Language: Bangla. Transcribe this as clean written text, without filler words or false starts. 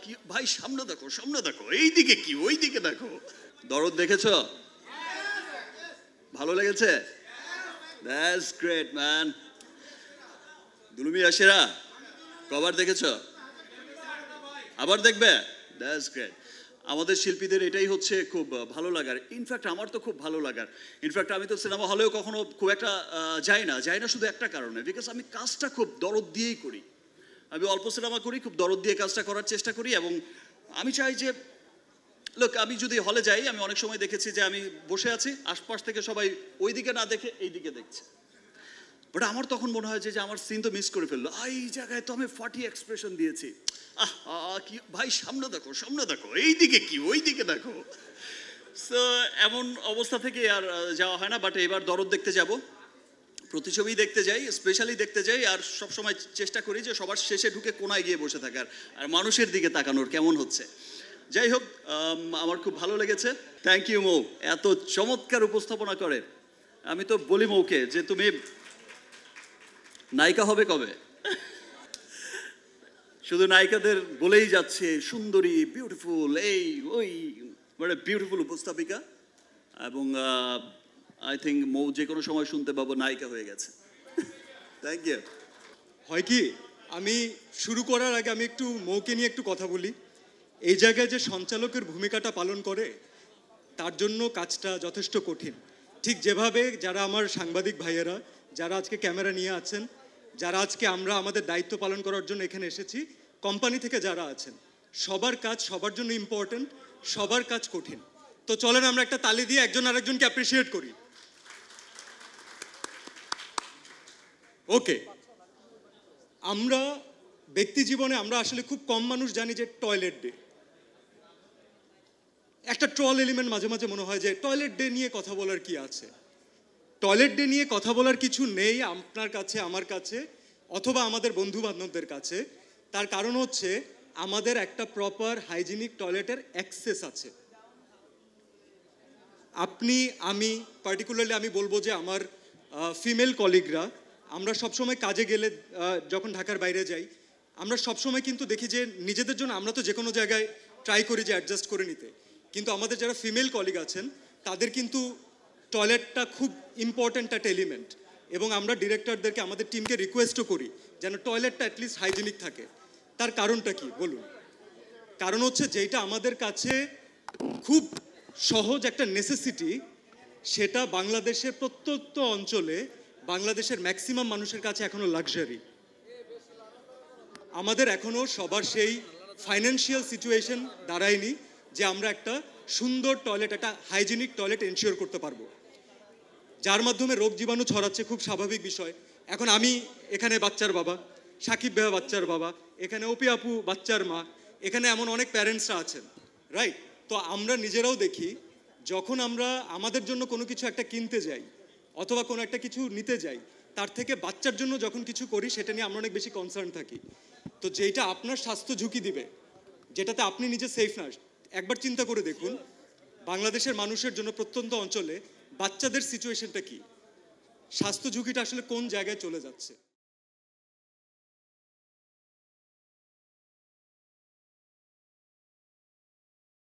কি ভাই, সামনে দেখো, সামনে দেখো, এইদিকে কি ওইদিকে দেখো। দরদ দেখেছ? ভালো লেগেছে? That's great man. দুলুমি আশেরা কবার দেখেছ? আবার দেখবে? That's great. আমাদের শিল্পীদের এটাই হচ্ছে খুব ভালো লাগার। ইনফ্যাক্ট আমার তো খুব ভালো লাগার। ইনফ্যাক্ট আমি তো সিনেমা হলেও কখনো খুব একটা যাই না শুধু একটা কারণে, বিকজ আমি কাজটা খুব দরদ দিয়েই করি। আমি অল্প সিনেমা করি, খুব দরদ দিয়ে কাজটা করার চেষ্টা করি, এবং আমি চাই যে লোক, আমি যদি হলে যাই, আমি অনেক সময় দেখেছি যে আমি বসে আছি, আশপাশ থেকে সবাই ওই দিকে না দেখে এই দিকে দেখছে, বাট আমার তখন মনে হয় যে আমার সিন তো মিস করে ফেললো। এই জায়গায় তো আমি ফাটি এক্সপ্রেশন দিয়েছি, কি ভাই, সামনে দেখো, সামনে দেখো, এইদিকে কি ওইদিকে দেখো। সো এমন অবস্থা থেকে আর যাওয়া হয় না, বাট এবার দরদ দেখতে যাব, প্রতিছবি দেখতে যাই, স্পেশালি দেখতে যাই, আর সবসময় চেষ্টা করি যে সবার শেষে ঢুকে কোনায় গিয়ে বসে থাকার, আর মানুষের দিকে তাকানোর কেমন হচ্ছে। যাই হোক, আমার খুব ভালো লেগেছে। থ্যাংক ইউ মৌ, এত চমৎকার উপস্থাপনা করে। আমি তো বলি মৌকে যে তুমি নায়িকা হবে কবে? শুধু নায়িকাদের বলেই যাচ্ছে সুন্দরী, বিউটিফুল, এই ওই, মানে বিউটিফুল উপস্থাপিকা, এবং আই থিঙ্ক মৌ যে কোনো সময় শুনতে পাবো নায়িকা হয়ে গেছে। Thank you. হয় কি, আমি শুরু করার আগে আমি একটু মৌকে নিয়ে একটু কথা বলি। এই জায়গায় যে সঞ্চালকের ভূমিকাটা পালন করে, তার জন্য কাজটা যথেষ্ট কঠিন। ঠিক যেভাবে যারা আমার সাংবাদিক ভাইয়েরা, যারা আজকে ক্যামেরা নিয়ে আছেন, যারা আজকে আমরা আমাদের দায়িত্ব পালন করার জন্য এখানে এসেছি, কোম্পানি থেকে যারা আছেন, সবার কাজ সবার জন্য ইম্পর্টেন্ট, সবার কাজ কঠিন। তো চলেন আমরা একটা তালি দিয়ে একজন আরেকজনকে অ্যাপ্রিসিয়েট করি। ওকে, আমরা ব্যক্তি জীবনে আমরা আসলে খুব কম মানুষ জানি যে টয়লেট ডে একটা ট্রল এলিমেন্ট। মাঝে মাঝে মনে হয় যে টয়লেট ডে নিয়ে কথা বলার কি আছে। টয়লেট ডে নিয়ে কথা বলার কিছু নেই আপনার কাছে, আমার কাছে, অথবা আমাদের বন্ধু বান্ধবদের কাছে। তার কারণ হচ্ছে আমাদের একটা প্রপার হাইজিনিক টয়লেটের অ্যাক্সেস আছে। আপনি, আমি পার্টিকুলারলি আমি বলবো যে আমার ফিমেল কলিগরা, আমরা সবসময় কাজে গেলে, যখন ঢাকার বাইরে যাই, আমরা সবসময় কিন্তু দেখি যে নিজেদের জন্য আমরা তো যে কোনো জায়গায় ট্রাই করি যে অ্যাডজাস্ট করে নিতে, কিন্তু আমাদের যারা ফিমেল কলিগ আছেন তাদের কিন্তু টয়লেটটা খুব ইম্পর্ট্যান্ট একটা এলিমেন্ট, এবং আমরা ডিরেক্টরদেরকে, আমাদের টিমকে রিকোয়েস্টও করি যেন টয়লেটটা অ্যাটলিস্ট হাইজিনিক থাকে। তার কারণটা কি বলুন? কারণ হচ্ছে যেটা আমাদের কাছে খুব সহজ একটা নেসেসিটি, সেটা বাংলাদেশের প্রত্যন্ত অঞ্চলে, বাংলাদেশের ম্যাক্সিমাম মানুষের কাছে এখনো লাক্সারি। আমাদের এখনো সবার সেই ফাইন্যান্সিয়াল সিচুয়েশন দাঁড়ায়নি যে আমরা একটা সুন্দর টয়লেট, একটা হাইজিনিক টয়লেট এনশিওর করতে পারবো, যার মাধ্যমে রোগ জীবাণু ছড়াচ্ছে, খুব স্বাভাবিক বিষয়। এখন আমি এখানে বাচ্চার বাবা, সাকিব ভাইয়া বাচ্চার বাবা, এখানে অপি আপু বাচ্চার মা, এখানে এমন অনেক প্যারেন্টসরা আছেন, রাইট? তো আমরা নিজেরাও দেখি, যখন আমরা আমাদের জন্য কোনো কিছু একটা কিনতে যাই অথবা কোনো একটা কিছু নিতে যাই, তার থেকে বাচ্চার জন্য যখন কিছু করি সেটা নিয়ে আমরা অনেক বেশি কনসার্ন থাকি। তো যেটা আপনার স্বাস্থ্য ঝুঁকি দিবে, যেটাতে আপনি নিজে সেফ না, একবার চিন্তা করে দেখুন বাংলাদেশের মানুষের জন্য প্রত্যন্ত অঞ্চলে বাচ্চাদের সিচুয়েশনটা কি, স্বাস্থ্য ঝুঁকিটা আসলে কোন জায়গায় চলে যাচ্ছে।